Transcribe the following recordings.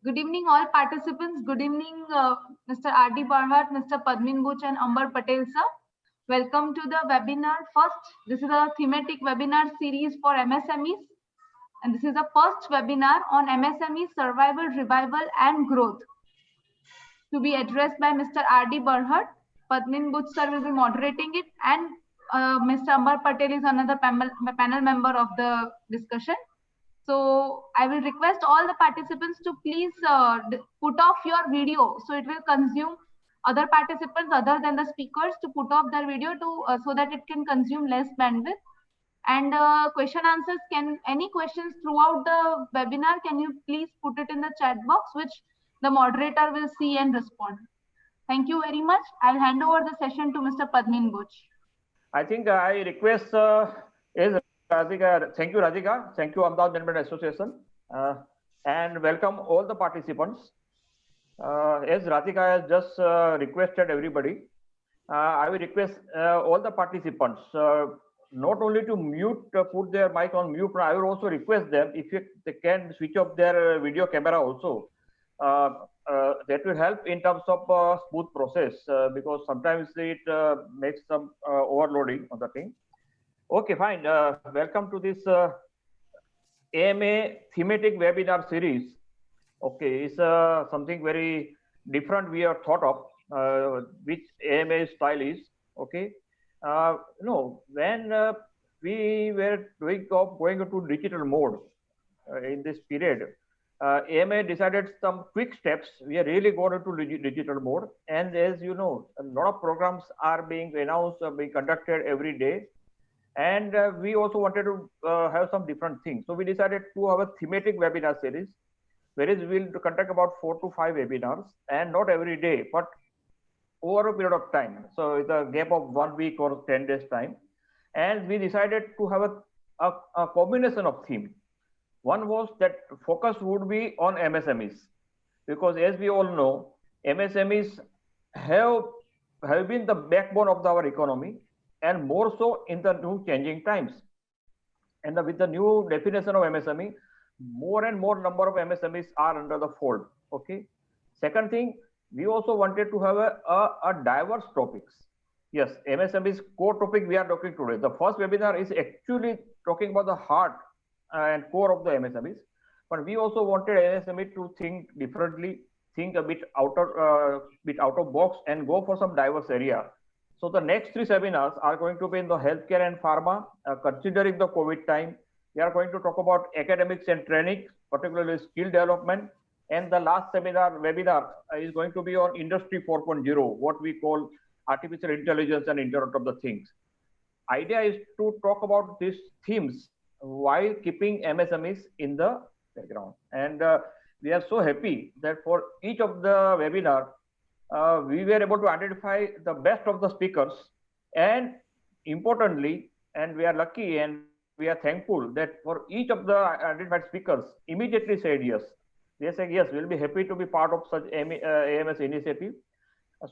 Good evening, all participants. Good evening, Mr. R.D. Barhat, Mr. Padmin Buch, and Ambar Patel, sir. Welcome to the webinar. First, this is a thematic webinar series for MSMEs. And this is the first webinar on MSME survival, revival, and growth to be addressed by Mr. R.D. Barhat. Padmin Buch, sir, will be moderating it. And Mr. Ambar Patel is another panel member of the discussion. So I will request all the participants to please put off your video. So it will consume other participants other than the speakers to put off their video to so that it can consume less bandwidth. And question answers, any questions throughout the webinar, can you please put it in the chat box, which the moderator will see and respond. Thank you very much. I'll hand over the session to Mr. Padmin Buch. I think I request is Radhika. Thank you, Radhika. Thank you, Ahmedabad Management Association, and welcome all the participants. As Radhika has just requested everybody, I will request all the participants not only to mute, put their mic on mute. I will also request them if they can switch off their video camera also. That will help in terms of smooth process because sometimes it makes some overloading on the thing. Okay, fine. Welcome to this AMA thematic webinar series. Okay, it's something very different we have thought of, which AMA style is. Okay, when we were going into digital mode in this period, AMA decided some quick steps. We are really going into digital mode, and as you know, a lot of programs are being announced, being conducted every day. And we also wanted to have some different things. So we decided to have a thematic webinar series, whereas we'll conduct about 4 to 5 webinars, and not every day, but over a period of time. So it's a gap of 1 week or 10 days time. And we decided to have a combination of themes. One was that focus would be on MSMEs, because as we all know, MSMEs have been the backbone of our economy, and more so in the new changing times. And with the new definition of MSME, more and more number of MSMEs are under the fold. Okay. Second thing, we also wanted to have a diverse topics. Yes, MSME's core topic we are talking today. The first webinar is actually talking about the heart and core of the MSMEs, but we also wanted MSME to think differently, think a bit out of box, and go for some diverse area. So the next 3 seminars are going to be in the healthcare and pharma, considering the COVID time. We are going to talk about academics and training, particularly skill development. And the last webinar is going to be on Industry 4.0, what we call artificial intelligence and Internet of the Things. Idea is to talk about these themes while keeping MSMEs in the background. And we are so happy that for each of the webinar, we were able to identify the best of the speakers, and importantly, and we are lucky and we are thankful that for each of the identified speakers immediately said yes. They said yes, we'll be happy to be part of such AMS initiative.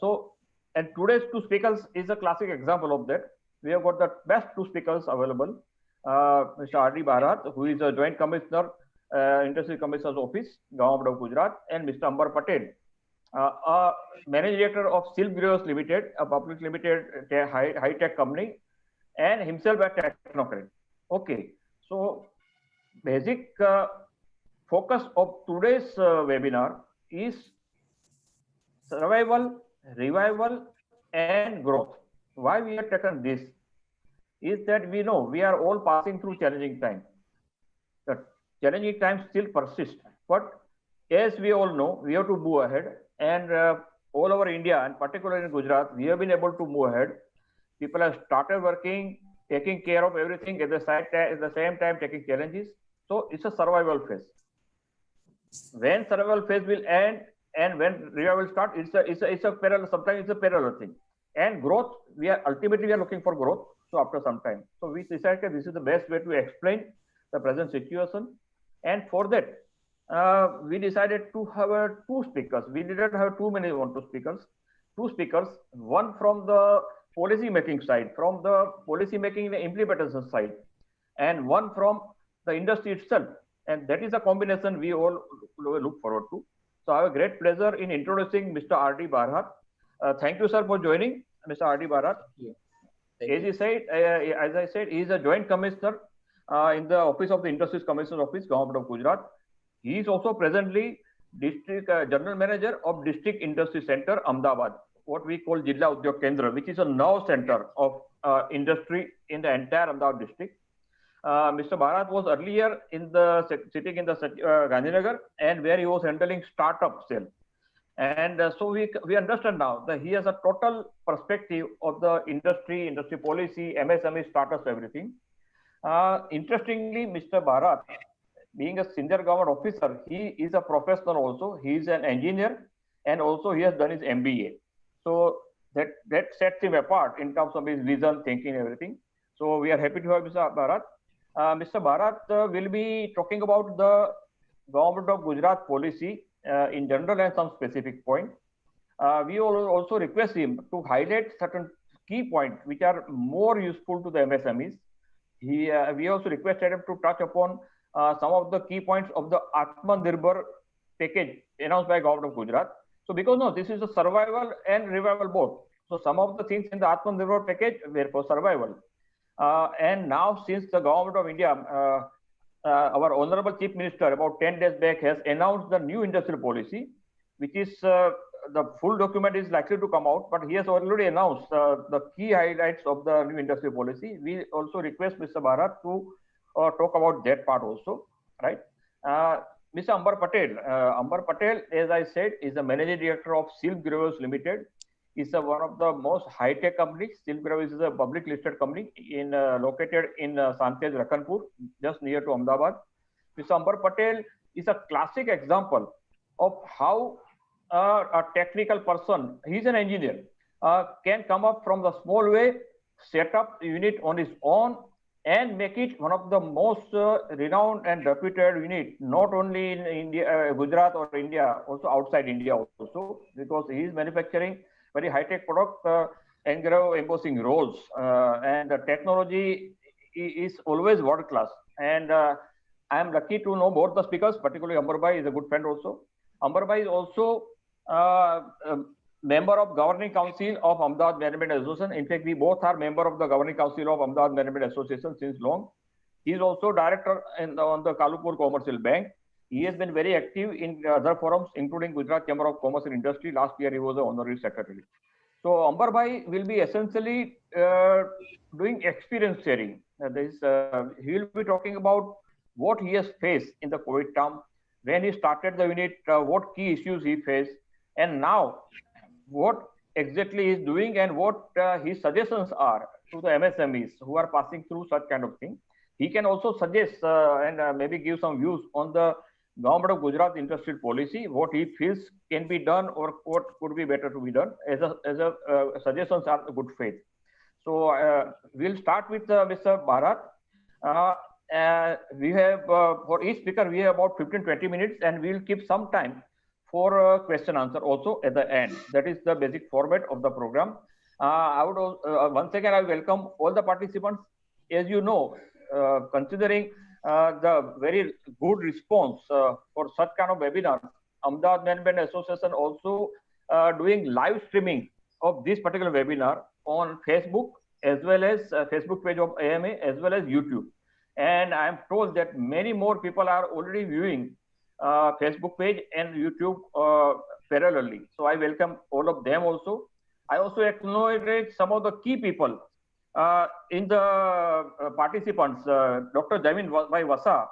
So, and today's 2 speakers is a classic example of that. We have got the best 2 speakers available. Mr. R.D. Barhat, who is a Joint Commissioner, Industry Commissioner's Office, Government of Gujarat, and Mr. Ambar Patel, a Managing Director of Silk Growers Limited, a public limited high-tech company, and himself a technocrat. Okay, so basic focus of today's webinar is survival, revival, and growth. Why we have taken this is that we know we are all passing through challenging times. The challenging times still persist, but as we all know, we have to move ahead. And all over India, and particularly in Gujarat, we have been able to move ahead. People have started working, taking care of everything at the same time taking challenges. So it's a survival phase. When survival phase will end and when revival start, it's a parallel. Sometimes it's a parallel thing. And growth, ultimately we are looking for growth. So after some time, so we decided this is the best way to explain the present situation. And for that, we decided to have 2 speakers. We didn't have too many 2 speakers. 2 speakers, one from the policy making side, from the policy making the implementation side, and one from the industry itself. And that is a combination we all look forward to. So I have a great pleasure in introducing Mr. R.D. Bharhat. Thank you, sir, for joining, Mr. R.D. Bharhat. As I said, he is a joint commissioner in the office of the Industries Commissioner Office, Government of Gujarat. He is also presently district general manager of District Industry Center, Ahmedabad, what we call Jilla Udyog Kendra, which is a nerve center of industry in the entire Ahmedabad district. Mr. Bharat was earlier sitting in the Gandhinagar, and where he was handling startup cell. And so we understand now that he has a total perspective of the industry policy, MSME, startups, everything. Interestingly, Mr. Bharat, being a senior government officer, he is a professional also. He is an engineer, and also he has done his MBA. So that sets him apart in terms of his vision, thinking, everything. So we are happy to have Mr. Bharat. Mr. Bharat will be talking about the Government of Gujarat policy in general and some specific point. We will also request him to highlight certain key points which are more useful to the MSMEs. We also requested him to touch upon some of the key points of the Atmanirbhar package announced by Government of Gujarat. So because this is a survival and revival both. So some of the things in the Atmanirbhar package were for survival. And now since the Government of India, our Honorable Chief Minister about 10 days back has announced the new industrial policy, which is the full document is likely to come out, but he has already announced the key highlights of the new industrial policy. We also request Mr. Bharat to talk about that part also, right? Mr. Ambar Patel, as I said, is the managing director of Silk Growers Limited. It's one of the most high-tech companies. Silk Growers is a public listed company located in Santej, Rakhanpur, just near to Ahmedabad. Mr. Ambar Patel is a classic example of how a technical person, he's an engineer, can come up from the small way, set up a unit on his own, and make it one of the most renowned and reputed unit, not only in India, Gujarat or India, also outside India also, because he is manufacturing very high-tech product, engrave embossing rolls, and the technology is always world-class. And I am lucky to know both the speakers, particularly Ambar Bhai is a good friend also. Ambar Bhai is also member of Governing Council of Ahmedabad Management Association. In fact, we both are member of the Governing Council of Ahmedabad Management Association since long. He is also director on the Kalupur Commercial Bank. He has been very active in other forums, including Gujarat Chamber of Commerce and Industry. Last year, he was the honorary secretary. So Ambar Bhai will be essentially doing experience sharing. He will be talking about what he has faced in the COVID term, when he started the unit, what key issues he faced, and now what exactly he is doing and what his suggestions are to the MSMEs who are passing through such kind of thing. He can also suggest and maybe give some views on the Government of Gujarat industrial policy, what he feels can be done or what could be better to be done as a suggestions are good faith. So we'll start with Mr. Bharat. We have for each speaker we have about 15-20 minutes, and we'll keep some time for question answer also at the end. That is the basic format of the program. I would once again I welcome all the participants. As you know, considering the very good response for such kind of webinar, Ahmedabad Management Association also doing live streaming of this particular webinar on Facebook as well as Facebook page of AMA as well as YouTube. And I am told that many more people are already viewing Facebook page and YouTube parallelly. So I welcome all of them also. I also acknowledge some of the key people in the participants. Dr. Jamin Bhai Vasa.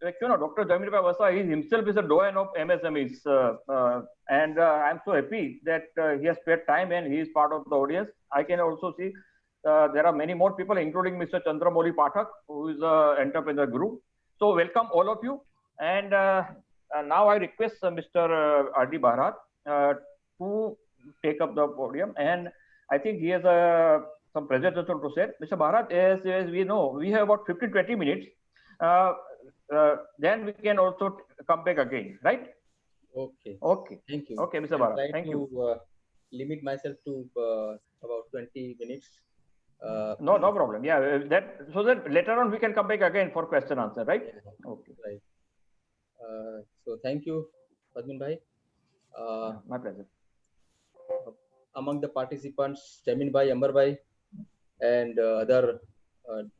Dr. Jamin Bhai Vasa, he himself is a doyen of MSMEs. And I'm so happy that he has spent time and he is part of the audience. I can also see there are many more people, including Mr. Chandramouli Pathak, who is an entrepreneur group. So welcome all of you. And now I request Mr. R.D. Bharhat to take up the podium. And I think he has some presentation to say. Mr. Bharat, as we know, we have about 15-20 minutes. Then we can also come back again, right? Okay. Okay. Thank you. Okay, Mr. Bharat. Thank you. Limit myself to about 20 minutes. No problem. Yeah, so that later on we can come back again for question answer, right? Yeah. Okay. Right. So thank you, Padman Bhai. My pleasure. Among the participants, Jamin Bhai, Ambar Bhai, and other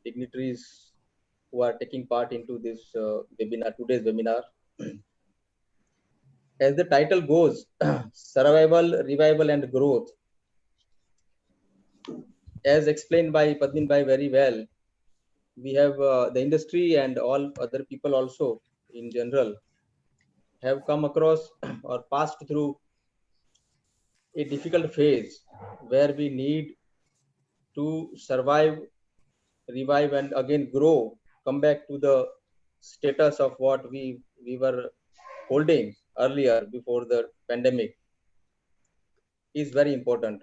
dignitaries who are taking part into this webinar, today's webinar. As the title goes, survival, revival, and growth. As explained by Padmin Bhai very well, we have the industry and all other people also in general have come across or passed through a difficult phase where we need to survive, revive, and again grow, come back to the status of what we were holding earlier before the pandemic is very important.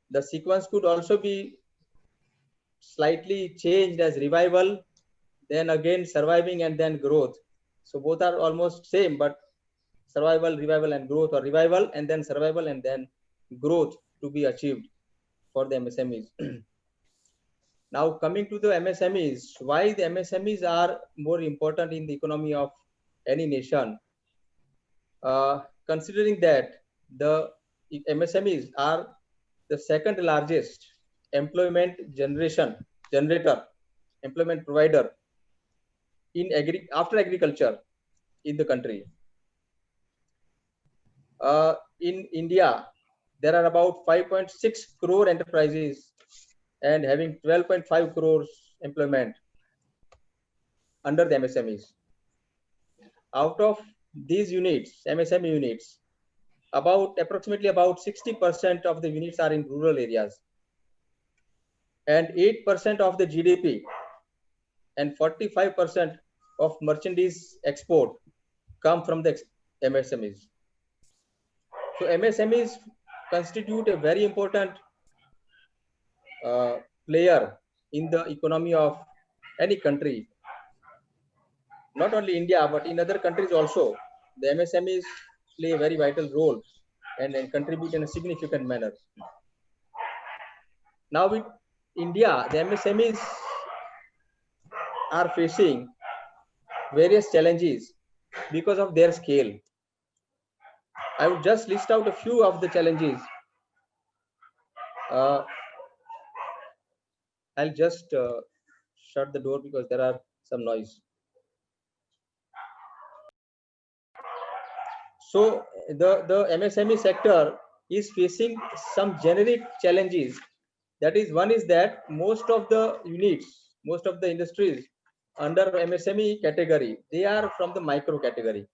The sequence could also be slightly changed as revival, then again surviving, and then growth. So both are almost same, but survival, revival, and growth, or revival and then survival and then growth to be achieved for the MSMEs. Now coming to the MSMEs, why the MSMEs are more important in the economy of any nation? Considering that the MSMEs are the second largest employment employment provider in after agriculture in the country. In India, there are about 5.6 crore enterprises and having 12.5 crores employment under the MSMEs. Out of these units, MSME units, approximately about 60% of the units are in rural areas, and 8% of the GDP and 45% of merchandise export come from the MSMEs. So MSMEs constitute a very important player in the economy of any country. Not only India, but in other countries also, the MSMEs play a very vital role and contribute in a significant manner. Now in India, the MSMEs are facing various challenges because of their scale. I would just list out a few of the challenges. I'll just shut the door because there are some noise. So the MSME sector is facing some generic challenges. That is, one is that most of the units, most of the industries under MSME category, they are from the micro category.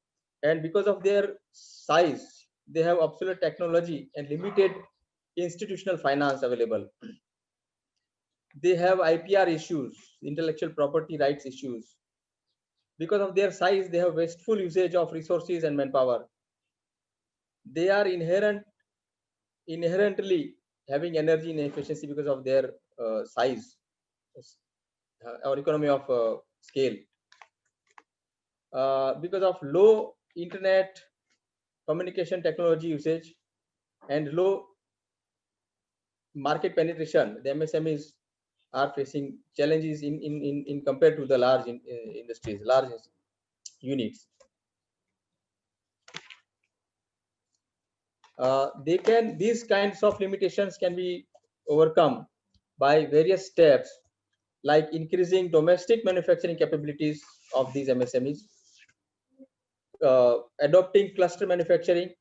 And because of their size, they have obsolete technology and limited institutional finance available. They have IPR issues, intellectual property rights issues. Because of their size, they have wasteful usage of resources and manpower. They are inherently having energy inefficiency because of their size or economy of scale. Because of low internet communication technology usage and low market penetration, the MSMEs are facing challenges in compared to the large industries, large units. These kinds of limitations can be overcome by various steps, like increasing domestic manufacturing capabilities of these MSMEs, adopting cluster manufacturing,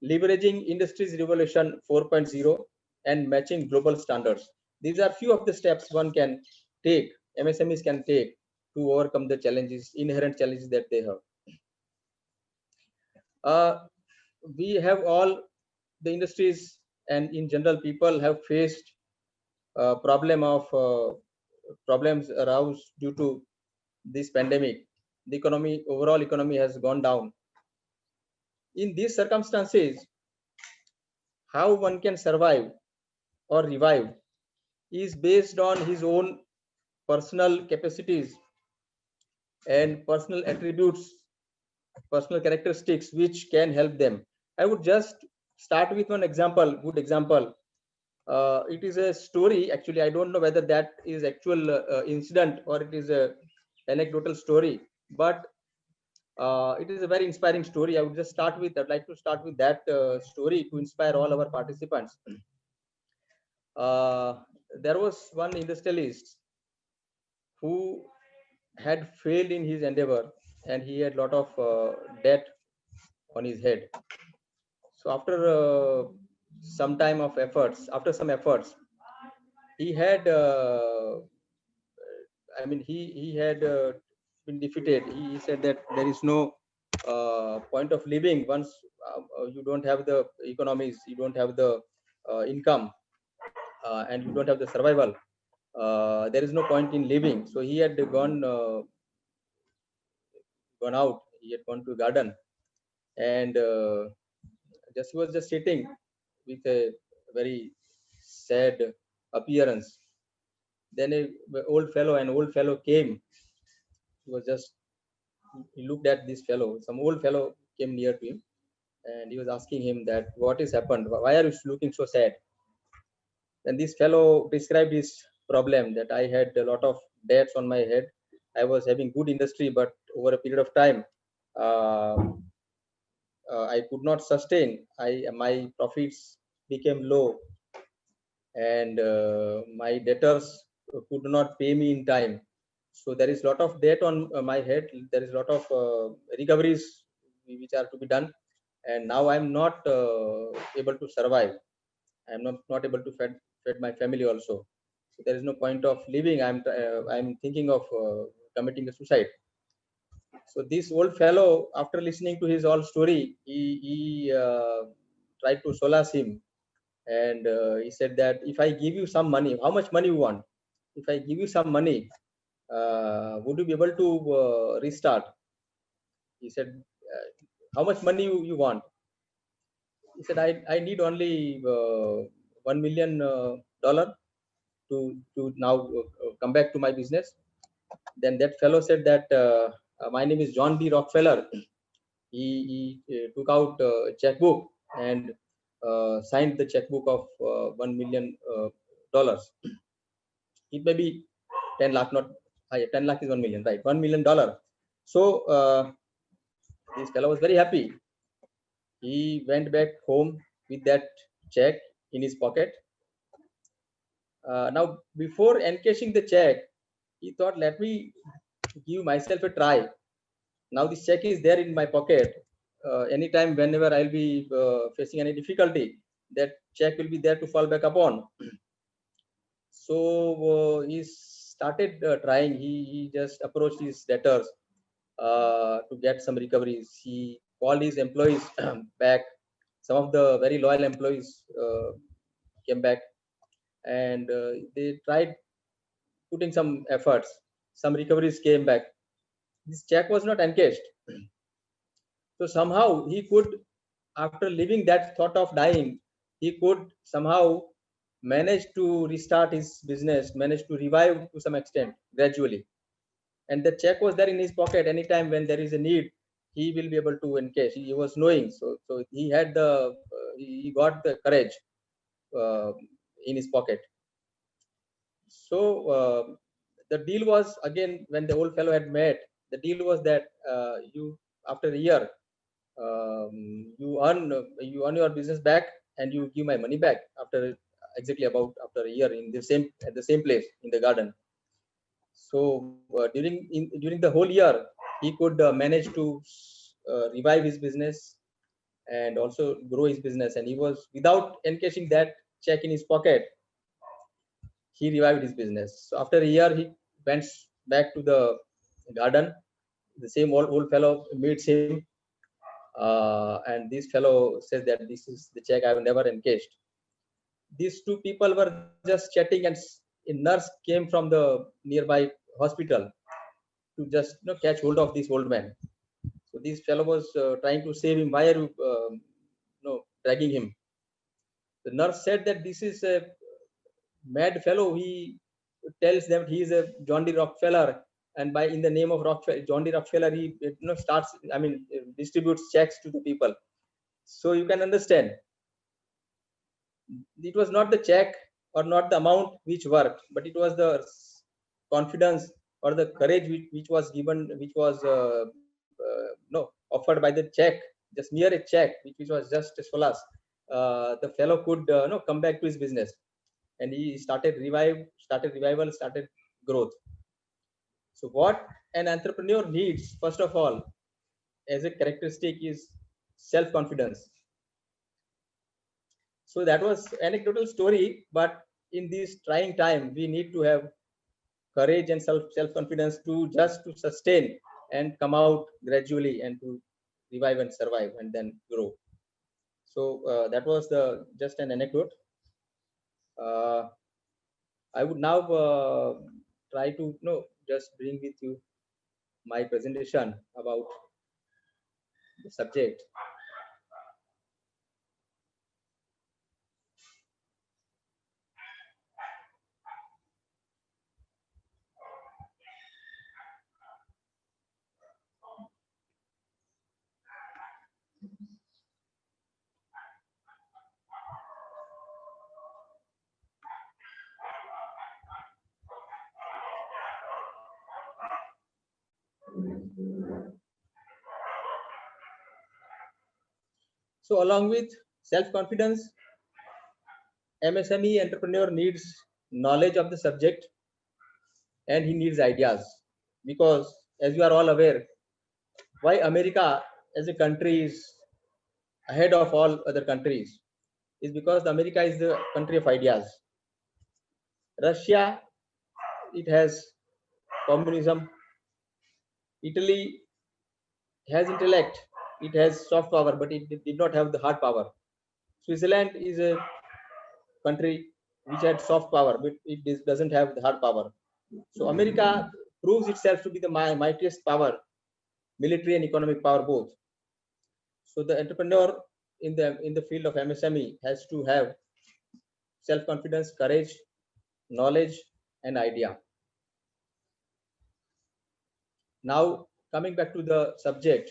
leveraging Industries Revolution 4.0, and matching global standards. These are few of the steps one can take, MSMEs can take to overcome the challenges, inherent challenges that they have. We have all the industries and in general people have faced problems aroused due to this pandemic. The overall economy has gone down. In these circumstances, how one can survive or revive is based on his own personal capacities and personal attributes, personal characteristics which can help them. I would just start with one example, good example. It is a story. Actually, I don't know whether that is actual incident or it is a anecdotal story. But It is a very inspiring story. I'd like to start with that story to inspire all our participants. There was one industrialist who had failed in his endeavor, and he had a lot of debt on his head. So after some time of efforts, after some efforts, he had, he had been defeated. He said that there is no point of living once you don't have the economies, you don't have the income, and you don't have the survival. There is no point in living. So he had gone out. He had gone to a garden, and he was just sitting with a very sad appearance. Then an old fellow came. He was just, he looked at this fellow. Some old fellow came near to him, and he was asking him that what has happened? Why are you looking so sad? And this fellow described his problem, that I had a lot of debts on my head. I was having good industry, but over a period of time, uh, I could not sustain. My profits became low, and my debtors could not pay me in time. So there is a lot of debt on my head. There is a lot of recoveries which are to be done, and now I'm not able to survive. I'm not able to fed my family also. So there is no point of living. I'm thinking of committing a suicide. So this old fellow, after listening to his whole story, he tried to solace him, and he said that if I give you some money, how much money you want? If I give you some money, would you be able to restart? He said, how much money you want? He said, I need only $1 million to now come back to my business. Then that fellow said that my name is John D. Rockefeller. He took out a checkbook and signed the checkbook of $1 million. It may be 10 lakh, not 10 lakh is 1 million, right? $1 million. So this fellow was very happy. He went back home with that check in his pocket. Now, before encashing the check, he thought, let me give myself a try. Now this check is there in my pocket. Anytime, whenever I'll be facing any difficulty, that check will be there to fall back upon. So he started trying. He just approached his debtors to get some recoveries. He called his employees back. Some of the very loyal employees came back, and they tried putting some efforts. Some recoveries came back. This check was not encashed. So somehow he could, after leaving that thought of dying, he could somehow manage to restart his business, manage to revive to some extent gradually. And the check was there in his pocket. Anytime when there is a need, he will be able to encash. He was knowing, so he had he got the courage in his pocket. So the deal was, again, when the old fellow had met, the deal was that you, after a year, you earn your business back, and you give my money back after after a year at the same place in the garden. So during the whole year, he could manage to revive his business and also grow his business. And he was, without encashing that check in his pocket, he revived his business. So after a year, he went back to the garden. The same old fellow meets him, and this fellow says that this is the check I have never encashed. These two people were just chatting, and a nurse came from the nearby hospital to just catch hold of this old man. So this fellow was trying to save him. Why are you dragging him? The nurse said that this is a mad fellow. He tells them he is a John D. Rockefeller, and by in the name of John D. Rockefeller, he distributes checks to the people. So you can understand, it was not the check or not the amount which worked, but it was the confidence or the courage which was given, which was offered by the check, just mere a check, which was just a solace, the fellow could come back to his business, and he started revival, started growth. So what an entrepreneur needs, first of all, as a characteristic, is self-confidence. So that was anecdotal story, but in this trying time, we need to have courage and self-confidence to just to sustain and come out gradually and to revive and survive and then grow. So that was just an anecdote. I would now try to just bring with you my presentation about the subject. So along with self-confidence, MSME entrepreneur needs knowledge of the subject, and he needs ideas, because as you are all aware, why America as a country is ahead of all other countries is because America is the country of ideas. Russia, it has communism. Italy has intellect, it has soft power, but it did not have the hard power. Switzerland is a country which had soft power, but it doesn't have the hard power. So America proves itself to be the mightiest power, military and economic power both. So the entrepreneur in the field of MSME has to have self-confidence, courage, knowledge, and idea. Now coming back to the subject,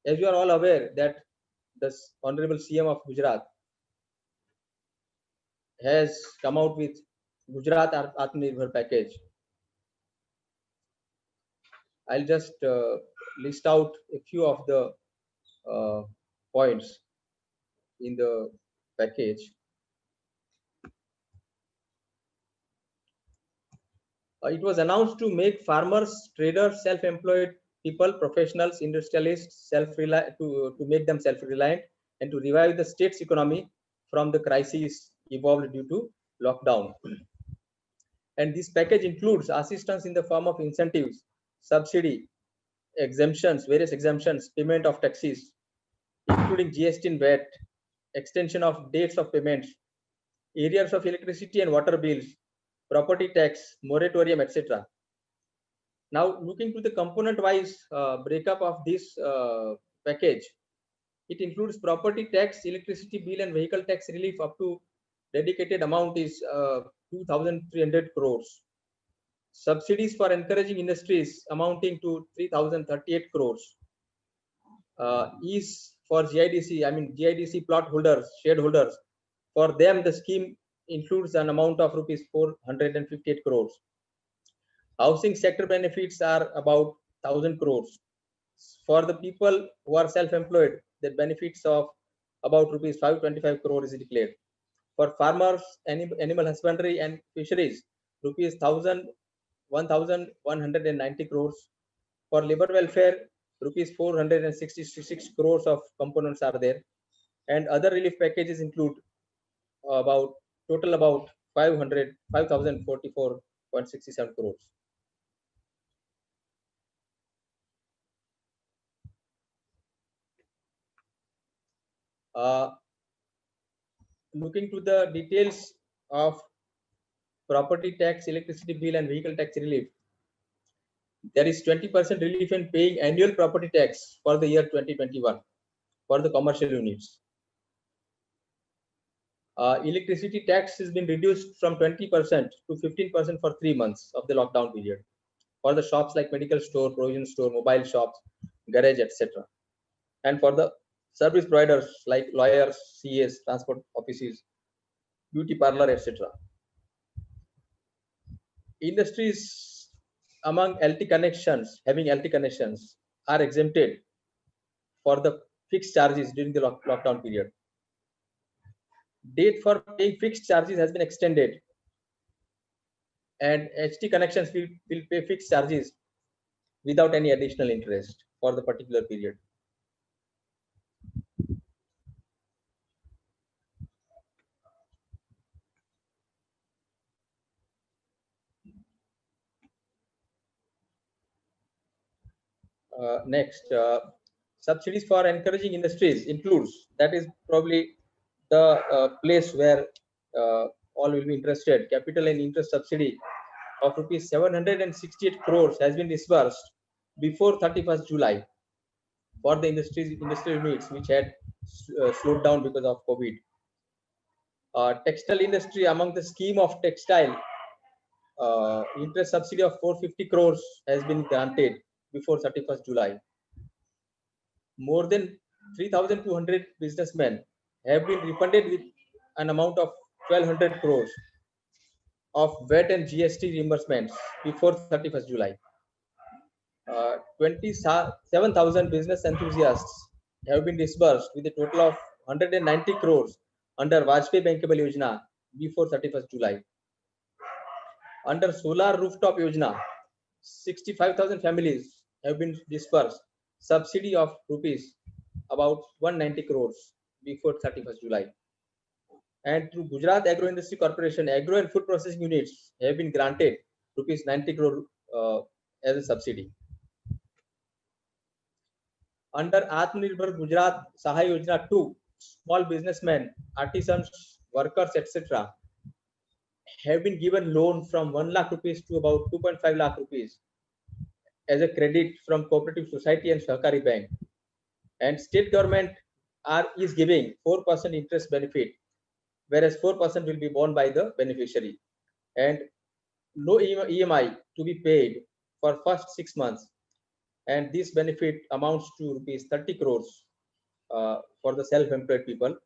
as you are all aware that the Honorable CM of Gujarat has come out with Gujarat Atmanirbhar package. I'll just list out a few of the points in the package. It was announced to make farmers, traders, self-employed people, professionals, industrialists, to make them self-reliant and to revive the state's economy from the crisis evolved due to lockdown. And this package includes assistance in the form of incentives, subsidy, exemptions, various exemptions, payment of taxes, including GST and VAT, extension of dates of payments, areas of electricity and water bills, property tax, moratorium, etc. Now, looking to the component-wise breakup of this package, it includes property tax, electricity bill, and vehicle tax relief up to dedicated amount is 2,300 crores. Subsidies for encouraging industries amounting to 3,038 crores. Is for GIDC, I mean GIDC plot holders, shareholders. For them, the scheme includes an amount of rupees 458 crores. Housing sector benefits are about 1,000 crores. For the people who are self-employed, the benefits of about rupees 525 crores is declared. For farmers, animal husbandry and fisheries, rupees 1,190 crores. For labor welfare, rupees 466 crores of components are there. And other relief packages include about 5,044.67 crores. Looking to the details of property tax, electricity bill, and vehicle tax relief, there is 20% relief in paying annual property tax for the year 2021 for the commercial units. Electricity tax has been reduced from 20% to 15% for 3 months of the lockdown period for the shops like medical store, provision store, mobile shops, garage, etc. And for the service providers like lawyers, CAs, transport offices, beauty parlor, etc. Industries among LT connections, having LT connections, are exempted for the fixed charges during the lockdown period. Date for paying fixed charges has been extended, and HT connections will pay fixed charges without any additional interest for the particular period. Next, subsidies for encouraging industries includes, that is probably the place where all will be interested. Capital and interest subsidy of rupees 768 crores has been disbursed before 31st July for the industrial units which had slowed down because of COVID. Textile industry, among the scheme of textile, interest subsidy of 450 crores has been granted before 31st July. More than 3,200 businessmen have been refunded with an amount of 1,200 crores of VAT and GST reimbursements before 31st July. 27,000 business enthusiasts have been disbursed with a total of 190 crores under Vajpayee Bankable Yojana before 31st July. Under Solar Rooftop Yojana, 65,000 families have been disbursed subsidy of rupees about 190 crores before 31st July. And through Gujarat Agro Industry Corporation, agro and food processing units have been granted rupees 90 crore as a subsidy. Under Atmanirbhar Gujarat Sahay Yojana 2, small businessmen, artisans, workers, etc. have been given loan from 1 lakh rupees to about 2.5 lakh rupees as a credit from Cooperative Society and Sahkari Bank. And state government is giving 4% interest benefit, whereas 4% will be borne by the beneficiary. And no EMI to be paid for first 6 months. And this benefit amounts to rupees 30 crores for the self-employed people.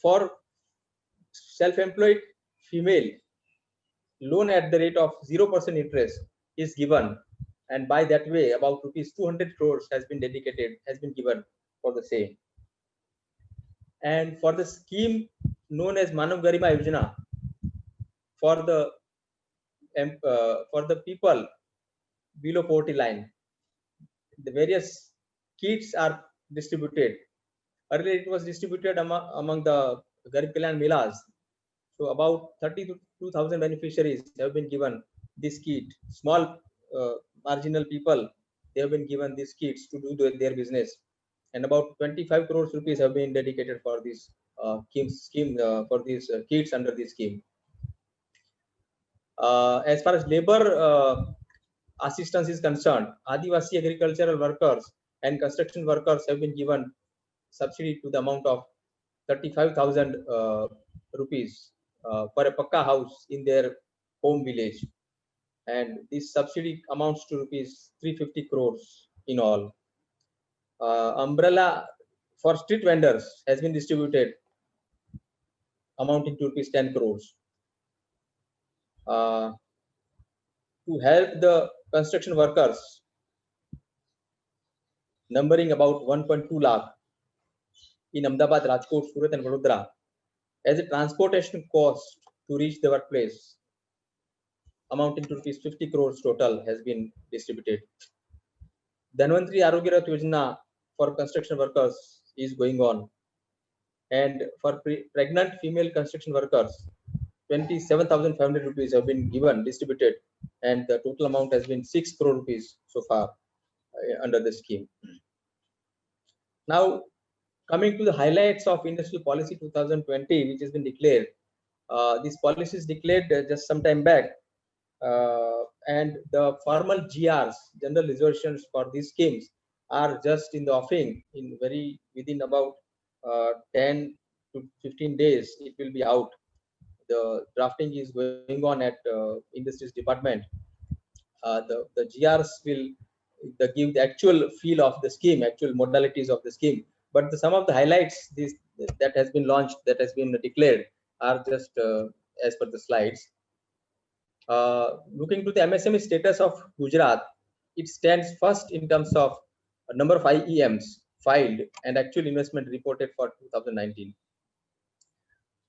For self-employed female, loan at the rate of 0% interest is given, and by that way about rupees 200 crores has been given for the same. And for the scheme known as Manav Garima Yojana, for the people below poverty line, the various kits are distributed. Earlier it was distributed among the Garib Kalyan Melas. So about 32,000 beneficiaries have been given this kit. Small marginal people, they have been given these kits to do their business. And about 25 crores rupees have been dedicated for this scheme for these kits under this scheme. As far as labor assistance is concerned, Adivasi agricultural workers and construction workers have been given subsidy to the amount of 35,000 rupees for a pakka house in their home village. And this subsidy amounts to rupees 350 crores in all. Umbrella for street vendors has been distributed amounting to rupees 10 crores. To help the construction workers, numbering about 1.2 lakh in Ahmedabad, Rajkot, Surat and Vadodara, as a transportation cost to reach the workplace, amounting to rupees 50 crores total has been distributed. Dhanvantri Arogya Rath Yojana for construction workers is going on. And for pregnant female construction workers, 27,500 rupees have been distributed, and the total amount has been 6 crore rupees so far under the scheme. Now, coming to the highlights of Industrial Policy 2020, which has been declared. This policy is declared just some time back, and the formal GRs, general resolutions for these schemes, are just in the offing. Within about 10 to 15 days, it will be out. The drafting is going on at Industries Department. The GRs will give the actual feel of the scheme, actual modalities of the scheme. But some of the highlights that has been launched, that has been declared, are just as per the slides. Looking to the MSME status of Gujarat, it stands first in terms of number of IEMs filed and actual investment reported for 2019.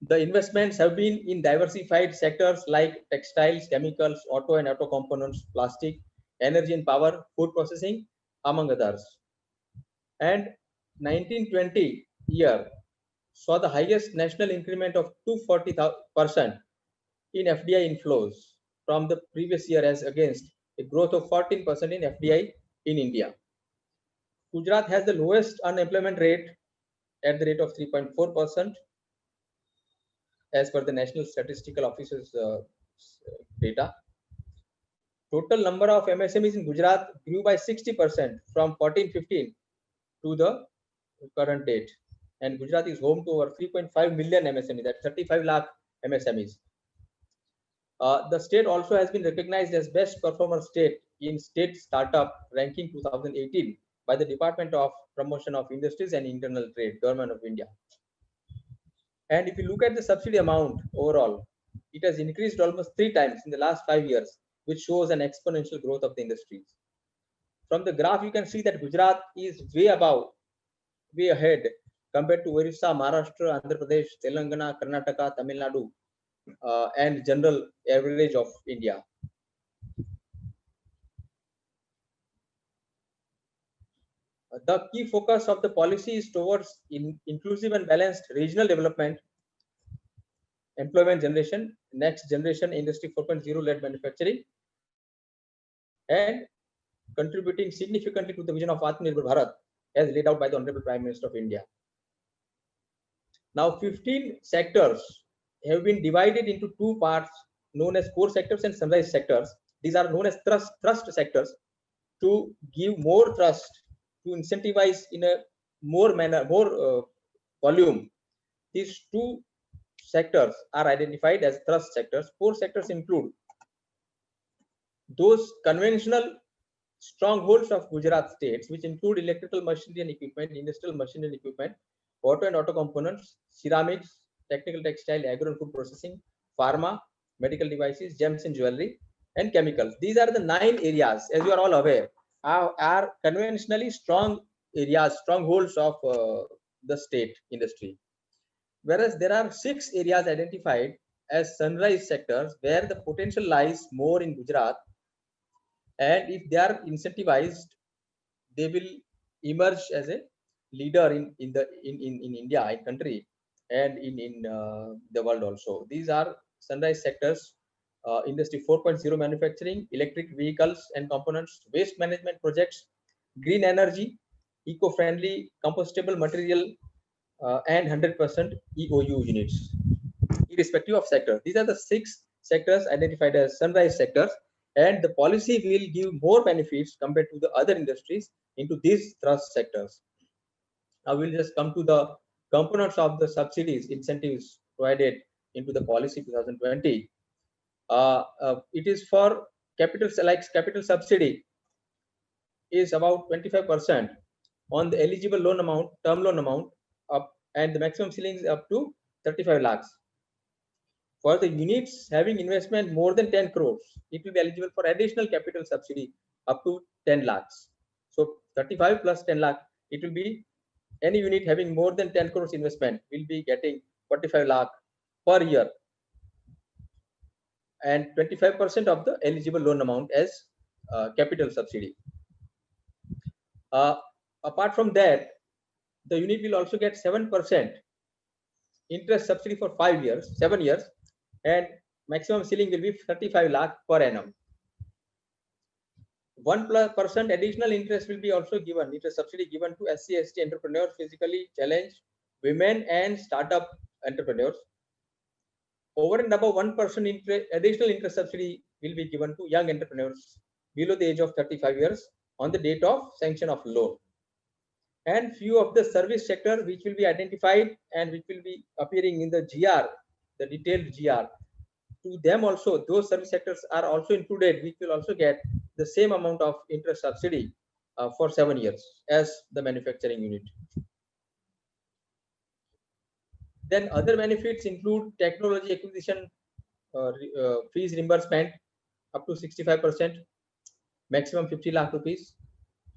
The investments have been in diversified sectors like textiles, chemicals, auto and auto components, plastic, energy and power, food processing, among others. And 1920 year saw the highest national increment of 240% in FDI inflows from the previous year, as against a growth of 14% in FDI in India. Gujarat has the lowest unemployment rate at the rate of 3.4% as per the National Statistical Office's data. Total number of MSMEs in Gujarat grew by 60% from 1415 to the current date. And Gujarat is home to over 3.5 million MSMEs, that's 35 lakh MSMEs. The state also has been recognized as best performer state in state startup ranking 2018 by the Department of Promotion of Industries and Internal Trade, Government of India. And if you look at the subsidy amount overall, it has increased almost 3 times in the last 5 years, which shows an exponential growth of the industries. From the graph, you can see that Gujarat is way ahead compared to Orissa, Maharashtra, Andhra Pradesh, Telangana, Karnataka, Tamil Nadu, and general average of India. The key focus of the policy is towards inclusive and balanced regional development, employment generation, next generation industry 4.0 led manufacturing, and contributing significantly to the vision of Atmanirbhar Bharat as laid out by the Honorable Prime Minister of India. Now 15 sectors have been divided into 2 parts known as core sectors and sunrise sectors. These are known as thrust sectors to give more thrust, to incentivize in a more volume. These 2 sectors are identified as thrust sectors. 4 sectors include those conventional strongholds of Gujarat states, which include electrical machinery and equipment, industrial machinery and equipment, auto and auto components, ceramics, technical textile, agro and food processing, pharma, medical devices, gems and jewelry, and chemicals. These are the 9 areas, as you are all aware, are conventionally strong areas, strongholds of the state industry. Whereas there are 6 areas identified as sunrise sectors where the potential lies more in Gujarat, and if they are incentivized, they will emerge as a leader in India, in country, and in the world also. These are sunrise sectors: industry 4.0 manufacturing, electric vehicles and components, waste management projects, green energy, eco-friendly compostable material, and 100% EOU units, irrespective of sector. These are the 6 sectors identified as sunrise sectors, and the policy will give more benefits compared to the other industries into these thrust sectors. Now we'll just come to the components of the subsidies, incentives provided into the policy 2020. It is for capital subsidy is about 25% on the eligible loan amount, term loan amount, and the maximum ceiling is up to 35 lakhs. For the units having investment more than 10 crores, it will be eligible for additional capital subsidy up to 10 lakhs. So 35 plus 10 lakh, it will be any unit having more than 10 crores investment will be getting 45 lakh per year, and 25% of the eligible loan amount as capital subsidy. Apart from that, the unit will also get 7% interest subsidy for 7 years, and maximum ceiling will be 35 lakh per annum. 1% additional interest will be also given, interest subsidy given to SC/ST entrepreneurs, physically challenged women and startup entrepreneurs. Over and above 1% additional interest subsidy will be given to young entrepreneurs below the age of 35 years on the date of sanction of loan. And few of the service sector which will be identified and which will be appearing in the GR, the detailed GR, to them also those service sectors are also included, which will also get the same amount of interest subsidy for 7 years as the manufacturing unit. Then other benefits include technology acquisition fees reimbursement up to 65%, maximum 50 lakh rupees.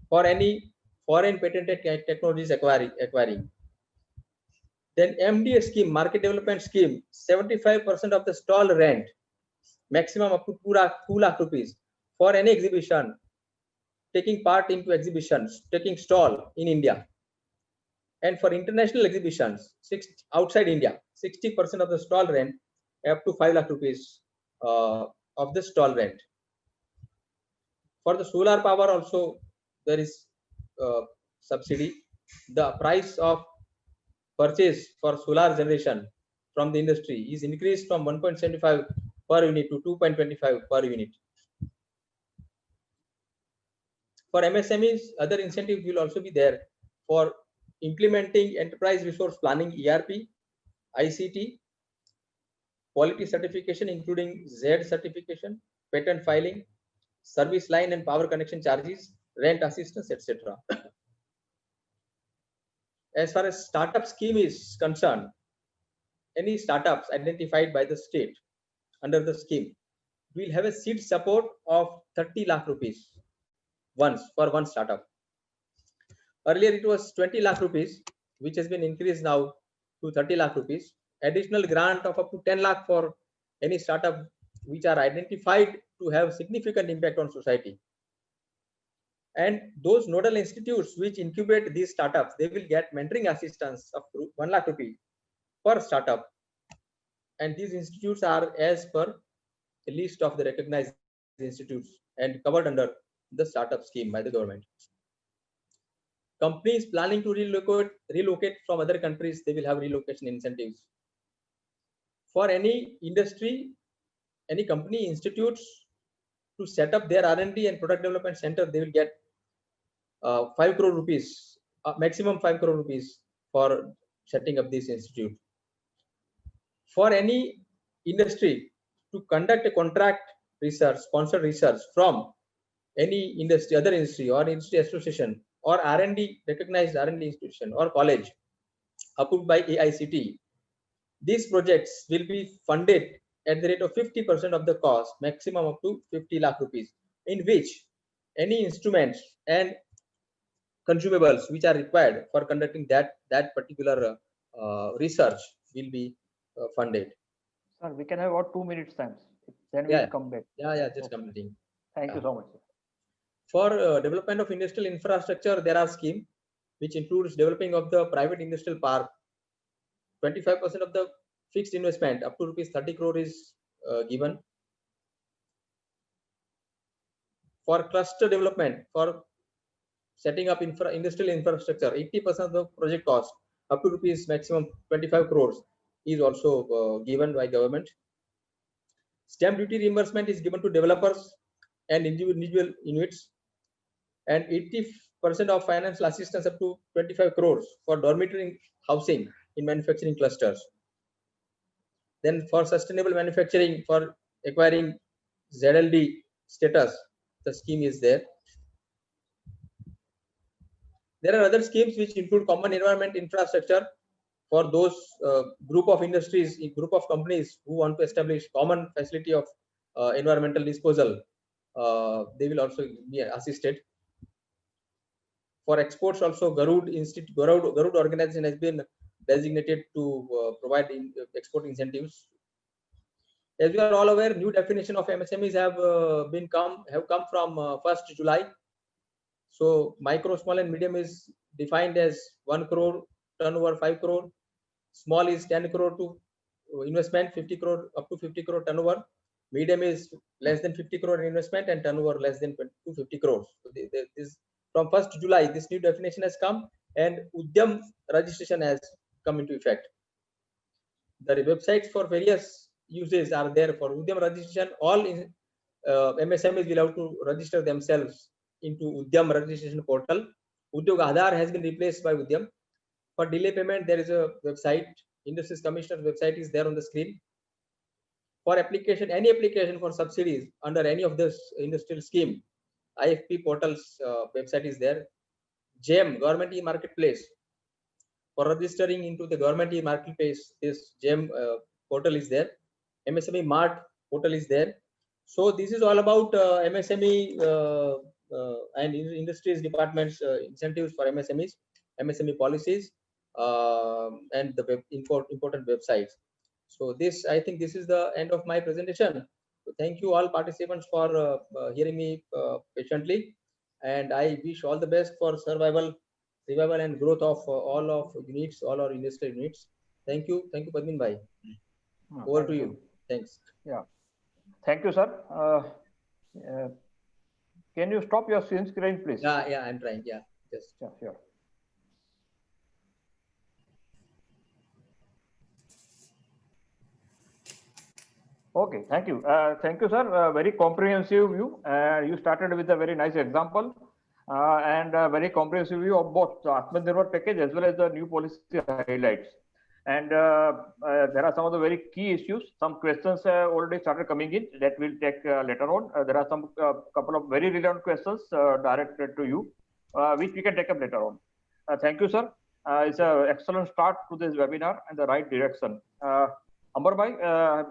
For any foreign patented technologies acquiring. Then MDA scheme, market development scheme, 75% of the stall rent, maximum up to 2 lakh rupees for any exhibition, taking part into exhibitions, taking stall in India. And for international exhibitions, outside India, 60% of the stall rent up to 5 lakh rupees of the stall rent. For the solar power also, there is subsidy. The price of purchase for solar generation from the industry is increased from 1.75 per unit to 2.25 per unit. For MSMEs, other incentives will also be there for implementing enterprise resource planning, ERP, ICT, quality certification including Z certification, patent filing, service line and power connection charges, rent assistance, etc. As far as startup scheme is concerned, any startups identified by the state under the scheme will have a seed support of 30 lakh rupees once for one startup. Earlier it was 20 lakh rupees, which has been increased now to 30 lakh rupees. Additional grant of up to 10 lakh for any startup which are identified to have significant impact on society. And those nodal institutes which incubate these startups, they will get mentoring assistance of 1 lakh rupees per startup. And these institutes are as per the list of the recognized institutes and covered under the startup scheme by the government. Companies planning to relocate from other countries, they will have relocation incentives. For any industry, any company, institutes to set up their R&D and product development center, they will get 5 crore rupees, maximum 5 crore rupees for setting up this institute. For any industry to conduct a contract research, sponsored research from any industry, other industry or industry association or R&D, recognized R&D institution or college approved by AICTE, these projects will be funded at the rate of 50% of the cost, maximum up to 50 lakh rupees, in which any instruments and consumables which are required for conducting that particular research will be funded. Sir, we can have about 2 minutes time. Then we will come back. Just completing. Thank you so much, sir. For development of industrial infrastructure, there are schemes which includes developing of the private industrial park. 25% of the fixed investment up to rupees 30 crore is given. For cluster development, for setting up industrial infrastructure, 80% of the project cost up to rupees maximum 25 crores is also given by government. Stamp duty reimbursement is given to developers and individual units, and 80% of financial assistance up to 25 crores for dormitory housing in manufacturing clusters. Then for sustainable manufacturing, for acquiring ZLD status, the scheme is there. There are other schemes which include common environment infrastructure for those group of industries, group of companies who want to establish common facility of environmental disposal. They will also be assisted. For exports also, Garud organization has been designated to provide export incentives. As we are all aware, new definition of MSMEs have come from 1st July. So micro, small and medium is defined as 1 crore turnover, 5 crore. Small is 10 crore to investment, 50 crore up to 50 crore turnover. Medium is less than 50 crore in investment and turnover less than 250 crores. So this from 1st July, this new definition has come and Udyam registration has come into effect. The websites for various uses are there for Udyam registration. All MSMEs will have to register themselves into Udyam registration portal. Udyog Aadhaar has been replaced by Udyam. For delay payment, there is a website. Industries Commissioner's website is there on the screen. For application, any application for subsidies under any of this industrial scheme, IFP portal's website is there. GEM, Government e-Marketplace. For registering into the Government e-Marketplace, this GEM portal is there. MSME Mart portal is there. So this is all about MSME and industries departments incentives for MSMEs, MSME policies, and the important websites. So this, I think this is the end of my presentation. So thank you all participants for hearing me patiently, and I wish all the best for survival, revival and growth of all of units, all our industry units. Thank you, Padmin bhai. Over to you. Thanks. Yeah, thank you, sir. Can you stop your screen, please? Yeah, I'm trying. Yeah, just. Yeah, sure. Okay, thank you. Thank you, sir. Very comprehensive view. You started with a very nice example and a very comprehensive view of both the Atmanirbhar package as well as the new policy highlights. And there are some of the very key issues. Some questions already started coming in that we'll take later on. There are some couple of very relevant questions directed to you, which we can take up later on. Thank you, sir. It's an excellent start to this webinar and the right direction. Ambar bhai,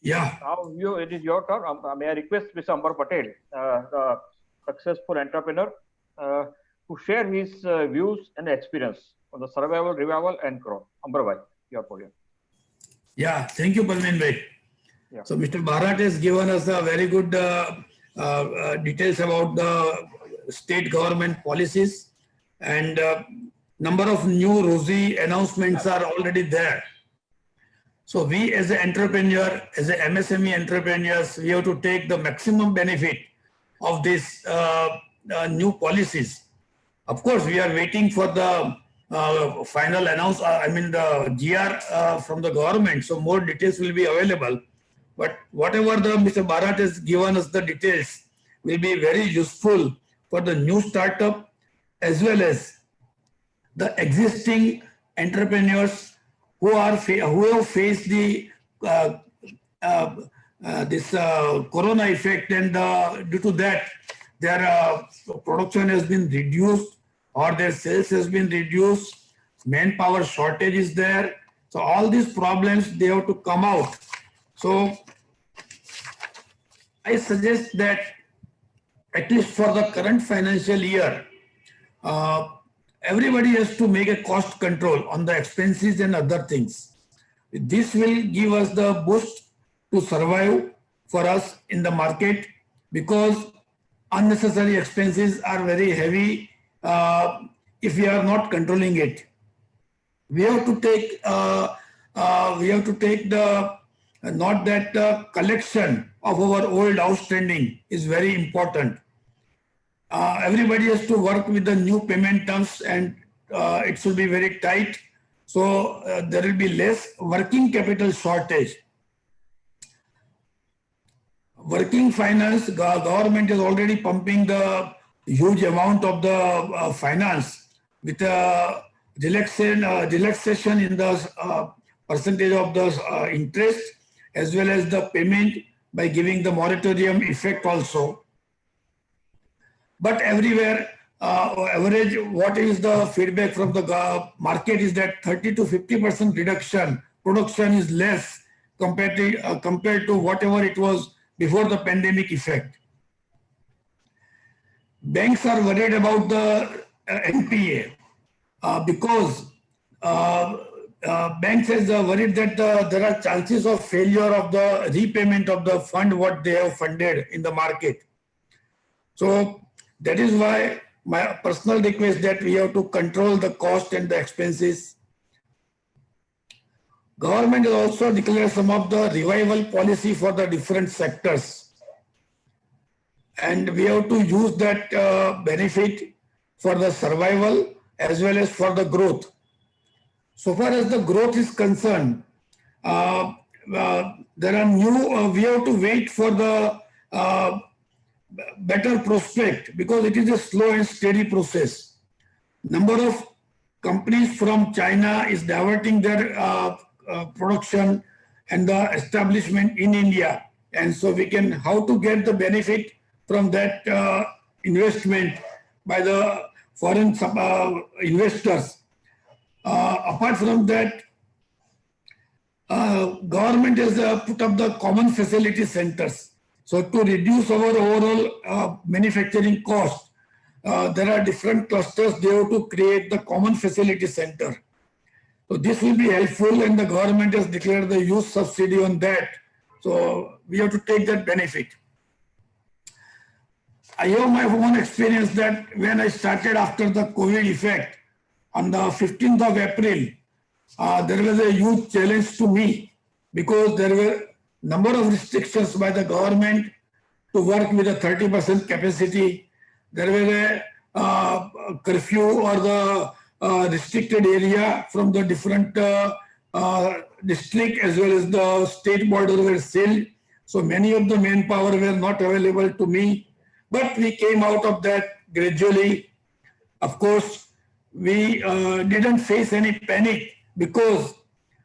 yeah. Now it is your turn. May I request Mr. Ambar Patel, the successful entrepreneur, to share his views and experience on the survival, revival, and growth. Ambar bhai, your podium. Yeah, thank you, Palmin bhai. Yeah. So Mr. Bharat has given us a very good details about the state government policies, and number of new rosy announcements are already there. So we as an entrepreneur, as a MSME entrepreneurs, we have to take the maximum benefit of these new policies. Of course, we are waiting for the final the GR from the government. So more details will be available. But whatever the Mr. Bharat has given us the details will be very useful for the new startup as well as the existing entrepreneurs who have faced the this corona effect, and due to that their production has been reduced or their sales has been reduced, manpower shortage is there. So all these problems, they have to come out. So I suggest that at least for the current financial year, everybody has to make a cost control on the expenses and other things. This will give us the boost to survive for us in the market, because unnecessary expenses are very heavy if we are not controlling it. We have to take the not that the collection of our old outstanding is very important. Everybody has to work with the new payment terms, and it should be very tight. So there will be less working capital shortage. Working finance, government is already pumping the huge amount of the finance with a relaxation in the percentage of the interest, as well as the payment by giving the moratorium effect also. But everywhere, average, what is the feedback from the market is that 30 to 50% reduction, production is less compared to whatever it was before the pandemic effect. Banks are worried about the NPA because banks is worried that there are chances of failure of the repayment of the fund what they have funded in the market. So that is why my personal request that we have to control the cost and the expenses. Government has also declared some of the revival policy for the different sectors. And we have to use that benefit for the survival as well as for the growth. So far as the growth is concerned, there are new, we have to wait for the better prospect, because it is a slow and steady process. Number of companies from China is diverting their production and the establishment in India. And so we can, how to get the benefit from that investment by the foreign investors. Apart from that, government has put up the common facility centers. So to reduce our overall manufacturing cost, there are different clusters. They have to create the common facility center. So this will be helpful, and the government has declared the use subsidy on that. So we have to take that benefit. I have my own experience that when I started after the COVID effect on the 15th of April, there was a huge challenge to me because there were number of restrictions by the government to work with a 30% capacity. There was a curfew or the restricted area from the different district as well as the state border were sealed. So many of the manpower were not available to me. But we came out of that gradually. Of course, we didn't face any panic because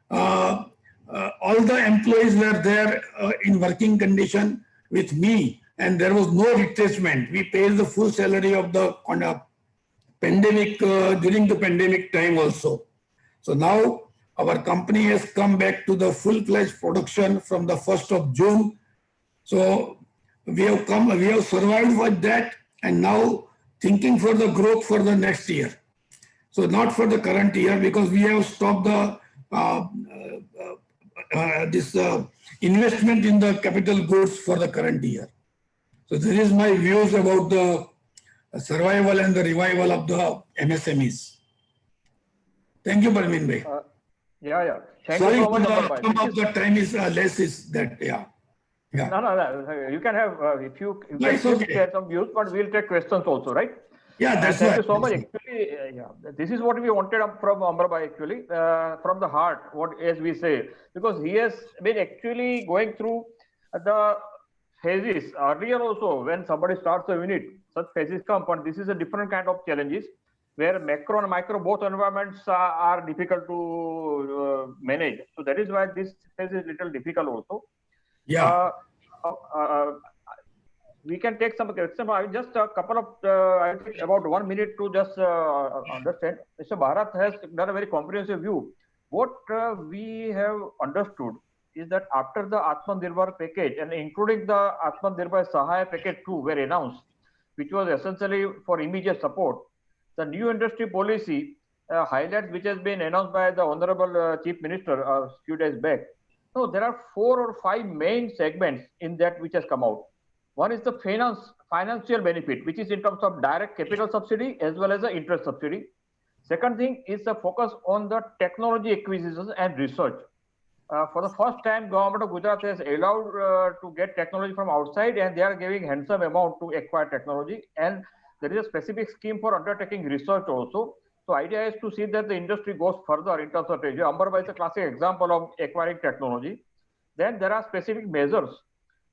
all the employees were there in working condition with me, and there was no retrenchment. We paid the full salary of the pandemic during the pandemic time also. So now our company has come back to the full-fledged production from the 1st of June. So we have survived with that, and now thinking for the growth for the next year. So not for the current year, because we have stopped the investment in the capital goods for the current year. So this is my views about the survival and the revival of the MSMEs. Thank you, Parveen bhai. Yeah. Thank Sorry you so for much, the Ambar bhai. some of the time is less is that, yeah. No. You can have, if you No, it's can okay. share some views, but we'll take questions also, right? Yeah, that's Thank right. you so much. Actually, this is what we wanted from Ambar bhai, actually, from the heart, what as we say, because he has been actually going through the phases earlier also. When somebody starts a unit, such phases come, but this is a different kind of challenges where macro and micro both environments are difficult to manage. So that is why this phase is little difficult also. Yeah. We can take some questions. Just a couple of, I think about 1 minute to just understand. Mr. Bharat has done a very comprehensive view. What we have understood is that after the Atmanirbhar package and including the Atmanirbhar Sahaya package 2 were announced, which was essentially for immediate support, the new industry policy highlights which has been announced by the Honorable Chief Minister a few days back. So there are 4 or 5 main segments in that which has come out. One is the financial benefit, which is in terms of direct capital subsidy as well as the interest subsidy. Second thing is the focus on the technology acquisitions and research. For the first time, Government of Gujarat has allowed to get technology from outside, and they are giving handsome amount to acquire technology. And there is a specific scheme for undertaking research also. So idea is to see that the industry goes further in terms of technology. Ambar bhai is a classic example of acquiring technology. Then there are specific measures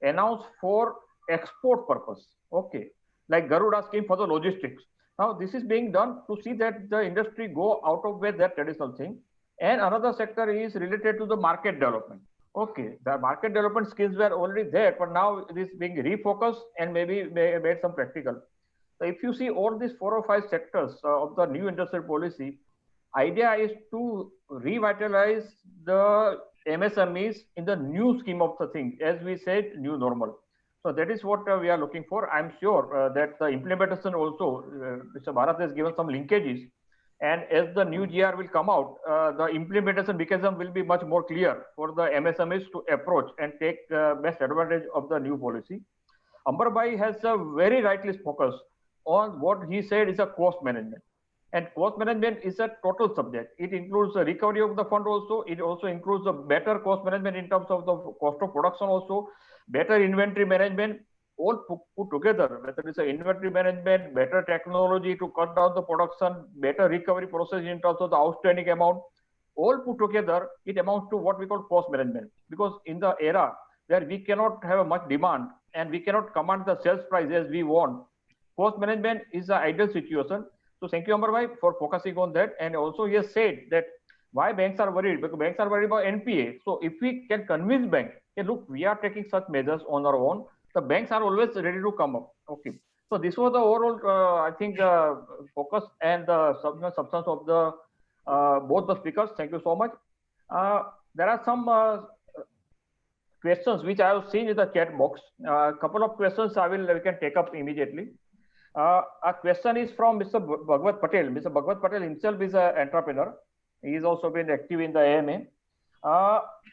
announced for export purpose. Okay, like Garuda scheme for the logistics. Now this is being done to see that the industry go out of with that traditional thing. And another sector is related to the market development. Okay, the market development skills were already there, but now it is being refocused and maybe made some practical. So if you see all these 4 or 5 sectors of the new industrial policy, idea is to revitalize the MSMEs in the new scheme of the thing, as we said, new normal. So that is what we are looking for. I'm sure that the implementation also, Mr. Bharat has given some linkages. And as the new GR will come out, the implementation mechanism will be much more clear for the MSMEs to approach and take best advantage of the new policy. Ambar bhai has a very rightly focused on what he said is a cost management. And cost management is a total subject. It includes the recovery of the fund also. It also includes the better cost management in terms of the cost of production also, better inventory management, all put together, whether it's a inventory management, better technology to cut down the production, better recovery process in terms of the outstanding amount, all put together, it amounts to what we call cost management. Because in the era where we cannot have a much demand and we cannot command the sales price as we want, cost management is the ideal situation. So thank you, Ambar bhai, for focusing on that. And also he has said that why banks are worried, because banks are worried about NPA. So if we can convince bank, hey, look, we are taking such measures on our own, the banks are always ready to come up. Okay. So this was the overall, I think, focus and the substance of the both the speakers. Thank you so much. There are some questions which I have seen in the chat box. A couple of questions we can take up immediately. A question is from Mr. Bhagwat Patel. Mr. Bhagwat Patel himself is an entrepreneur. He has also been active in the AMA.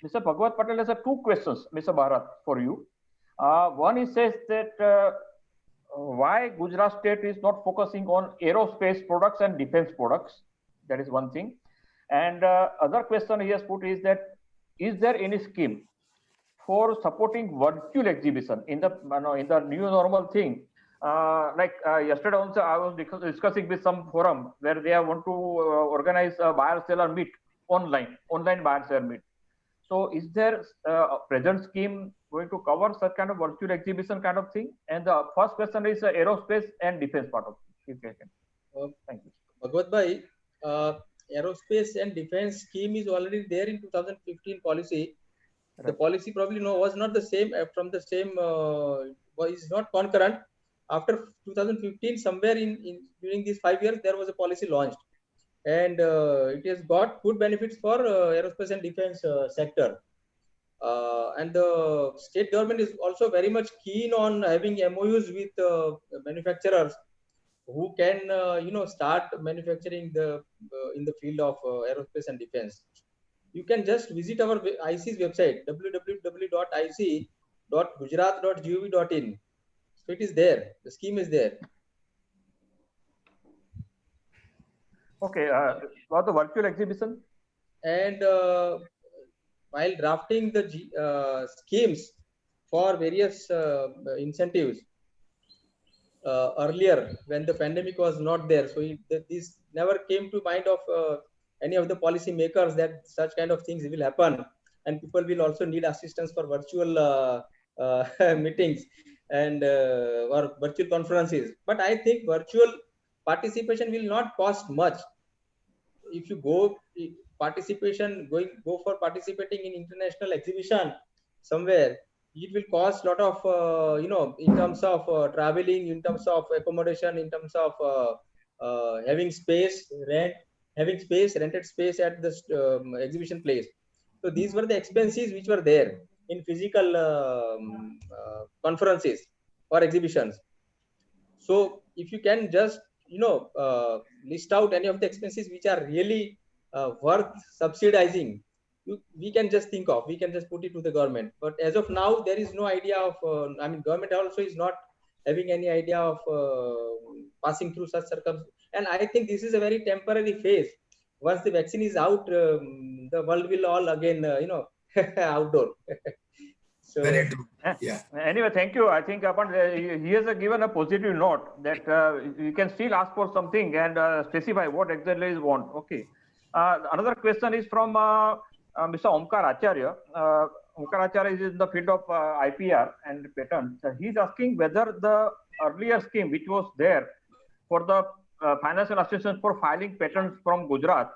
Mr. Bhagwat Patel has two questions, Mr. Bharat, for you. One, he says that why Gujarat state is not focusing on aerospace products and defense products. That is one thing. And other question he has put is that, is there any scheme for supporting virtual exhibition in the new normal thing? Yesterday also I was discussing with some forum where they want to organize a buyer seller meet online buyer seller meet. So is there a present scheme going to cover such kind of virtual exhibition kind of thing? And the first question is aerospace and defense part of it. If you can. Thank you. Bhagwat Bhai, aerospace and defense scheme is already there in 2015 policy. Right. The policy probably was not the same from the same, is not concurrent. After 2015, somewhere during these 5 years, there was a policy launched. And it has got good benefits for aerospace and defense sector. And the state government is also very much keen on having MOUs with manufacturers who can, start manufacturing in the field of aerospace and defense. You can just visit our IC's website, www.ic.gujarat.gov.in. So it is there. The scheme is there. Okay. About the virtual exhibition? And while drafting the schemes for various incentives earlier, when the pandemic was not there, so this never came to mind of any of the policy makers that such kind of things will happen, and people will also need assistance for virtual meetings and or virtual conferences. But I think virtual participation will not cost much. If you go for participating in international exhibition somewhere, it will cost a lot of in terms of traveling, in terms of accommodation, in terms of having space, rented space at the exhibition place. So these were the expenses which were there in physical conferences or exhibitions. So if you can just list out any of the expenses which are really worth subsidizing, we can just put it to the government. But as of now, there is no idea of, government also is not having any idea of passing through such circumstances. And I think this is a very temporary phase. Once the vaccine is out, the world will all again, outdoor. So, yeah. Anyway, thank you. I think he has given a positive note that you can still ask for something and specify what exactly is want. Okay. Another question is from Mr. Omkar Acharya. Omkar Acharya is in the field of IPR and patents. He's asking whether the earlier scheme which was there for the financial assistance for filing patents from Gujarat,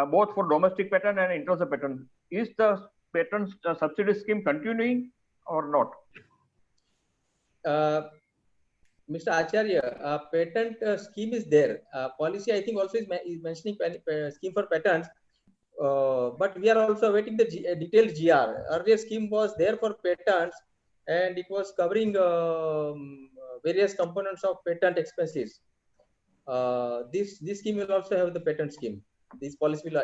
both for domestic patent and international patent, is the patent subsidy scheme continuing or not? Mr. Acharya, patent scheme is there. Policy, I think, also is mentioning scheme for patents, but we are also awaiting the detailed GR. Earlier scheme was there for patents, and it was covering various components of patent expenses. This scheme will also have the patent scheme. This policy will.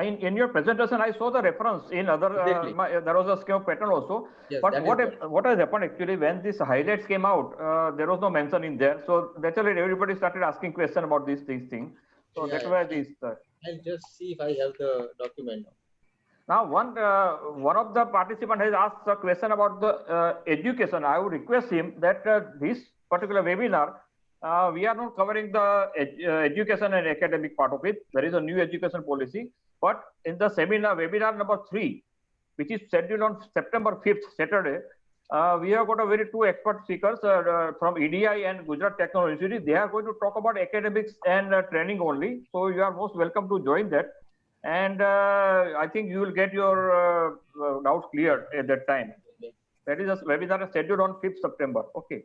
In your presentation, I saw the reference in other. Exactly. There was a scheme of patent also. Yes, but what has happened actually when this highlights came out? There was no mention in there. So naturally, everybody started asking question about these things. So that's why this. I'll just see if I have the document. Now, one of the participants has asked a question about the education. I would request him that this particular webinar. We are not covering the education and academic part of it. There is a new education policy. But in the webinar number 3, which is scheduled on September 5th, Saturday, we have got a very two expert speakers from EDI and Gujarat Technology Institute. They are going to talk about academics and training only. So you are most welcome to join that. And I think you will get your doubts cleared at that time. That is a webinar scheduled on 5th September. Okay.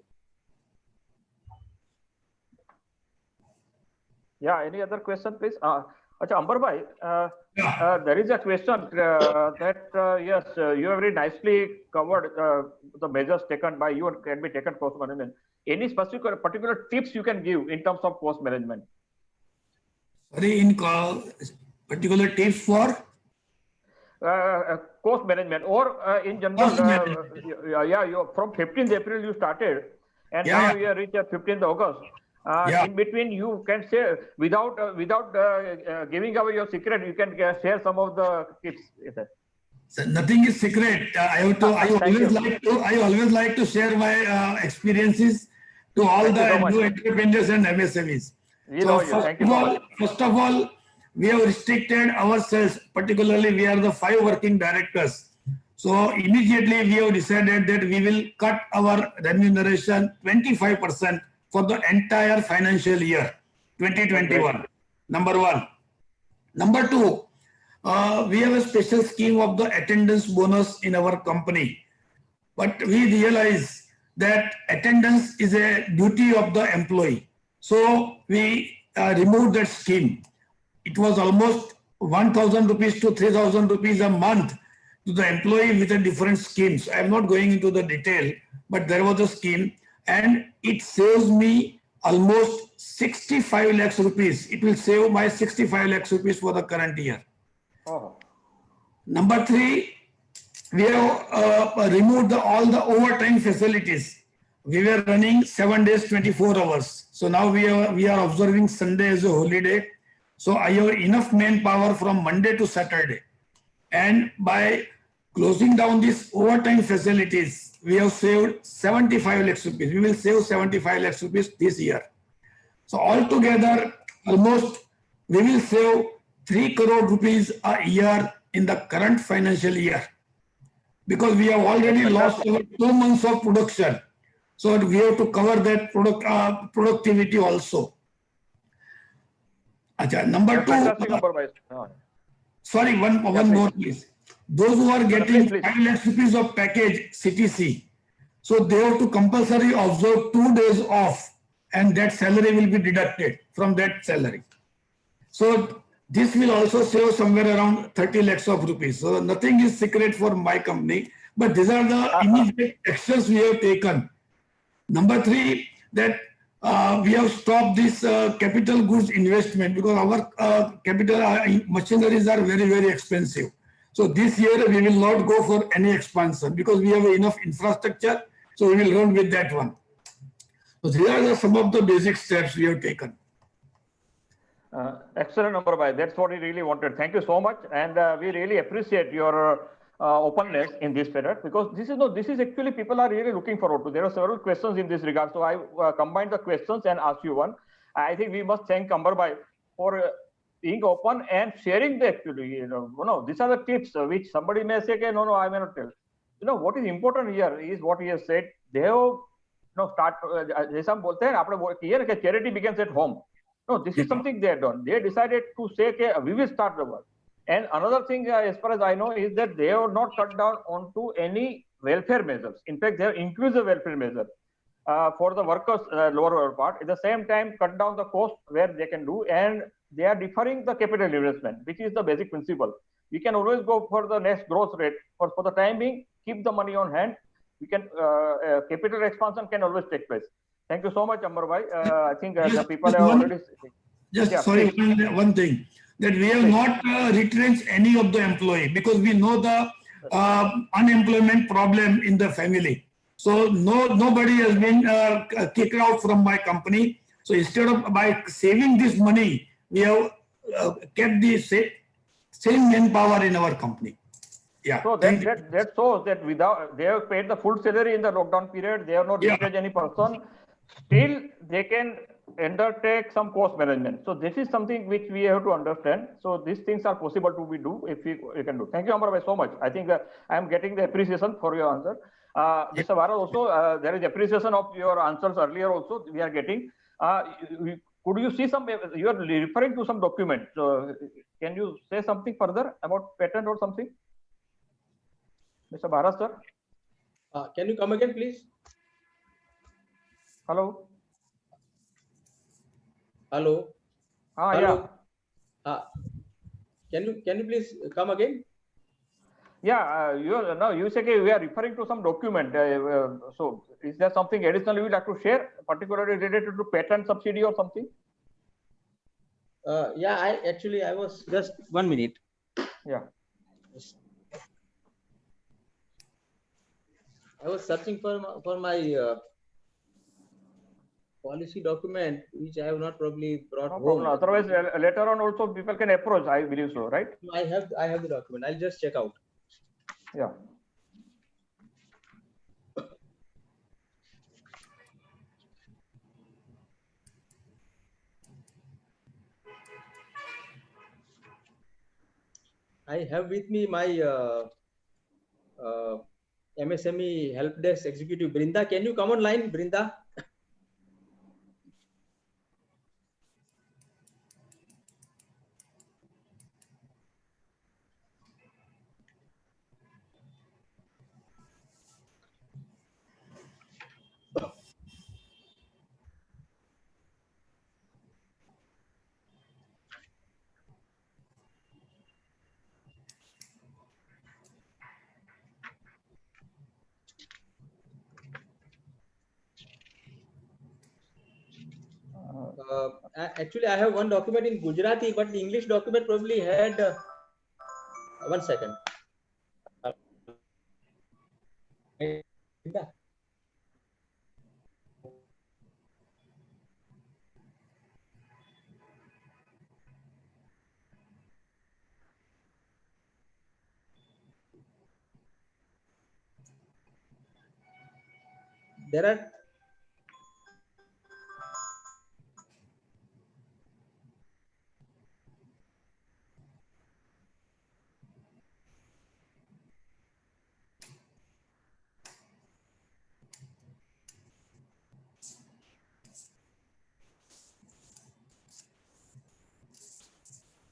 Yeah, any other question, please? Acha, Ambar bhai, Yeah. there is a question that yes, you have very nicely covered the measures taken by you and can be taken cost management. Any specific particular tips you can give in terms of cost management? Sorry, in particular tips for Cost management or in general, cost management. yeah, you from 15th April you started, and Yeah, now yeah. you are reached at 15th August. Yeah. In between, you can share without giving away your secret. You can share some of the tips. Yes, sir. So nothing is secret. I have to. Thank you. I always like to share my experiences to all Thank you so the much. new entrepreneurs and MSMEs. We So love you. Thank you so much. first of all, we have restricted ourselves. Particularly, we are the 5 working directors. So immediately we have decided that we will cut our remuneration 25% for the entire financial year 2021. Number one. Number two, we have a special scheme of the attendance bonus in our company. But we realize that attendance is a duty of the employee. So we removed that scheme. It was almost 1,000 rupees to 3,000 rupees a month to the employee with a different schemes. I am not going into the detail, but there was a scheme and it saves me almost 65 lakhs rupees. It will save my 65 lakhs rupees for the current year. Oh. Number three, we have removed all the overtime facilities. We were running 7 days, 24 hours. So now we are observing Sunday as a holiday. So I have enough manpower from Monday to Saturday. And by closing down these overtime facilities, we have saved 75 lakhs rupees. We will save 75 lakhs rupees this year. So altogether, almost we will save 3 crore rupees a year in the current financial year, because we have already lost our 2 months of production. So we have to cover that productivity also. Achha, number two, Fantastic, Ambar bhai. sorry, one please. more please. Those who are getting Please. 5 lakhs rupees of package CTC, so they have to compulsory observe 2 days off, and that salary will be deducted from that salary. So this will also save somewhere around 30 lakhs of rupees. So nothing is secret for my company, but these are the immediate actions we have taken. Number three, that we have stopped this capital goods investment, because our capital machineries are very, very expensive. So this year we will not go for any expansion because we have enough infrastructure. So we will run with that one. So these are some of the basic steps we have taken. Excellent, Ambar bhai. That's what we really wanted. Thank you so much, and we really appreciate your openness in this matter, because this is actually people are really looking forward to. There are several questions in this regard, so I combined the questions and asked you one. I think we must thank Ambar bhai for being open and sharing the actually. These are the tips which somebody may say, okay, no, I may not tell. What is important here is what he has said. They have start. जैसा हम बोलते हैं आपने किया ना कि charity begins at home. No, this is something they have done. They decided to say, okay, we will start the work. And another thing, as far as I know, is that they have not cut down onto any welfare measures. In fact, they have increased the welfare measure for the workers' lower part. At the same time, cut down the cost where they can do, and they are deferring the capital investment, which is the basic principle. We can always go for the next growth rate, but for the time being, keep the money on hand. We can capital expansion can always take place. Thank you so much, Ambar bhai. I think the people have already. Sorry, one thing, that we have not retrenched any of the employee, because we know the unemployment problem in the family. So nobody has been kicked out from my company. So instead of by saving this money, we have kept the same manpower in our company. Yeah. So that shows that without they have paid the full salary in the lockdown period, they have not retrenched any person. Still, they can undertake some cost management. So this is something which we have to understand. So these things are possible to be do if we can do. Thank you, Amar bhai, so much. I think I am getting the appreciation for your answer. Mr. Bharat, also there is appreciation of your answers earlier. Also we are getting. Could you see some? You are referring to some document. So can you say something further about patent or something, Mr. Bharat, sir? Can you come again, please? Hello. Hello. Hello. Yeah. Can you please come again? Yeah, you say we are referring to some document. So is there something additional you would like to share, particularly related to patent subsidy or something? Yeah, I was just 1 minute. Yeah. I was searching for my policy document, which I have not probably brought No home. problem. Otherwise, later on also people can approach. I believe so, right? I have the document. I'll just check out. Yeah. I have with me my MSME help desk executive Brinda. Can you come online, Brinda? Actually, I have one document in Gujarati, but the English document probably had 1 second. There are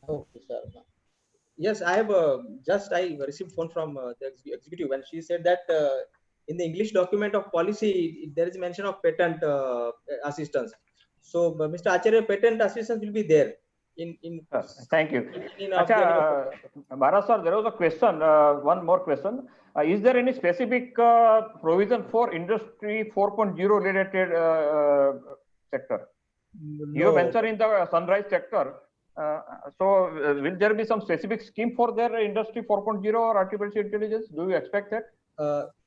okay, sir. Yes, I have I received phone from the executive, and she said that in the English document of policy there is mention of patent assistance. So, Mr. Acharya, patent assistance will be there in Thank you. Acha, Bharat sir, there was a question, one more question. Is there any specific provision for industry 4.0 related sector? You no. mentioned in the sunrise sector. Will there be some specific scheme for their industry 4.0 or artificial intelligence? Do you expect that?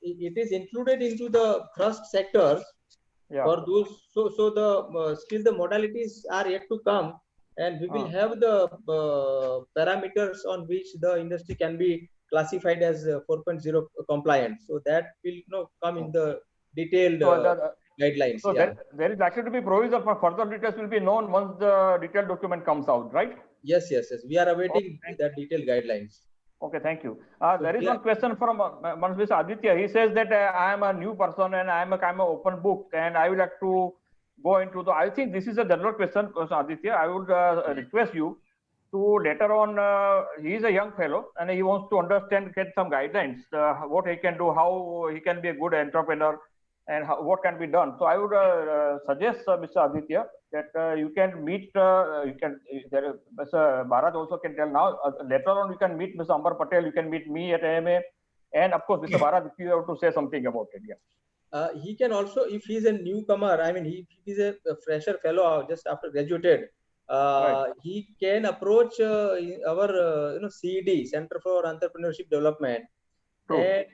It is included into the thrust sectors. Yeah. For those, so the still the modalities are yet to come, and we will have the parameters on which the industry can be classified as 4.0 compliant. So that will come in the detailed guidelines. So there is likely to be provision for further details will be known once the detailed document comes out, right? Yes. We are awaiting that detailed guidelines. Okay, thank you. There is one question from Mr. Aditya. He says that I am a new person and I am a kind of open book, and I would like to go into the. I think this is a general question, Mr. Aditya. I would request you to later on. He is a young fellow and he wants to understand, get some guidelines, what he can do, how he can be a good entrepreneur, and what can be done. So I would suggest, Mr. Aditya, that you can meet, Mr. Bharat also can tell now, later on you can meet Mr. Ambar Patel, you can meet me at AMA, and of course, Mr. Bharat, if you have to say something about it, yeah. He can also, if he is a newcomer, I mean, he is a fresher fellow just after graduated, right. He can approach our CED, Center for Entrepreneurship Development. True. And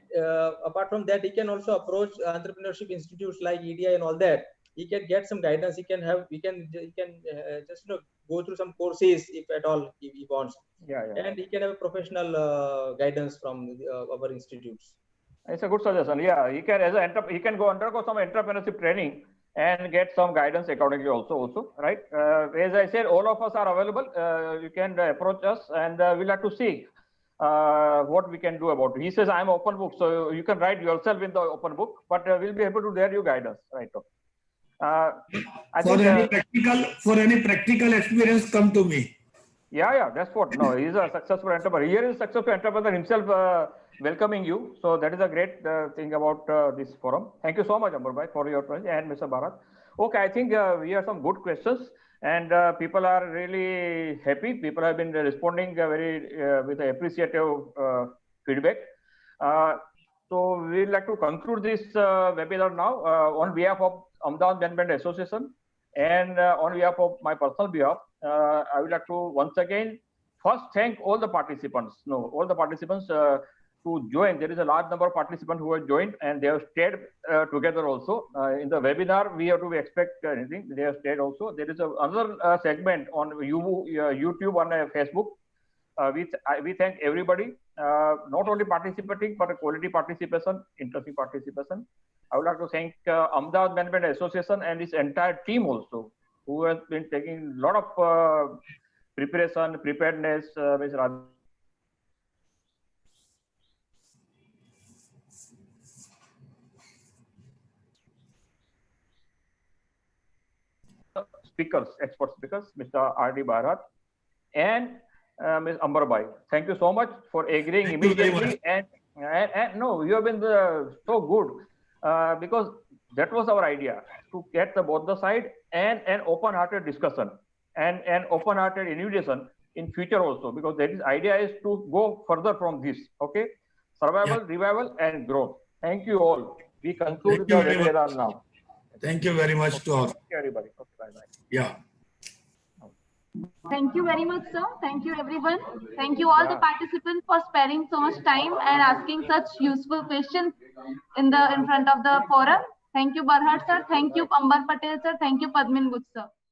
apart from that, he can also approach entrepreneurship institutes like EDI and all that. He can get some guidance. He can just go through some courses if at all he wants. Yeah. And he can have a professional guidance from our institutes. It's a good suggestion. Yeah, he can he can undergo some entrepreneurship training and get some guidance accordingly also, right? As I said, all of us are available. You can approach us, and we'll have to see what we can do about it. He says I'm open book, so you can write yourself in the open book, but we'll be able to dare you guidance, right? For any practical experience, come to me. Yeah, that's what. No, he's a successful entrepreneur. Here is a successful entrepreneur himself welcoming you. So that is a great thing about this forum. Thank you so much, Ambar Bhai, for your presence, and Mr. Bharat. Okay, I think we have some good questions. and people are really happy. People have been responding very with appreciative feedback. So we'd like to conclude this webinar now on behalf of Ahmedabad Badminton Association and on behalf of my personal behalf. I would like to once again first thank all the participants. All the participants who joined. There is a large number of participants who have joined and they have stayed together also. In the webinar, we have to expect anything. They have stayed also. There is another segment on YouTube and Facebook. We thank everybody, not only participating, but a quality participation, interesting participation. I would like to thank Ahmedabad Badminton Association and its entire team also, who has been taking a lot of preparedness, Ms. Radhika speakers, expert speakers, Mr. R.D. Bharat and Ms. Amber Bai. Thank you so much for agreeing Thank you very immediately. And no, you have been so good because that was our idea, to get both the side and an open-hearted discussion and an open-hearted invitation in future also, because that is idea is to go further from this. Okay, survival, revival, and growth. Thank you all. We conclude the webinar now. Thank you very much to all. Thank you, everybody. Okay, bye-bye. Yeah. Thank you very much, sir. Thank you, everyone. Thank you all the participants for sparing so much time and asking such useful questions in front of the forum. Thank you, Barhat sir. Thank you, Amber Patel sir. Thank you, Padmin Guj sir.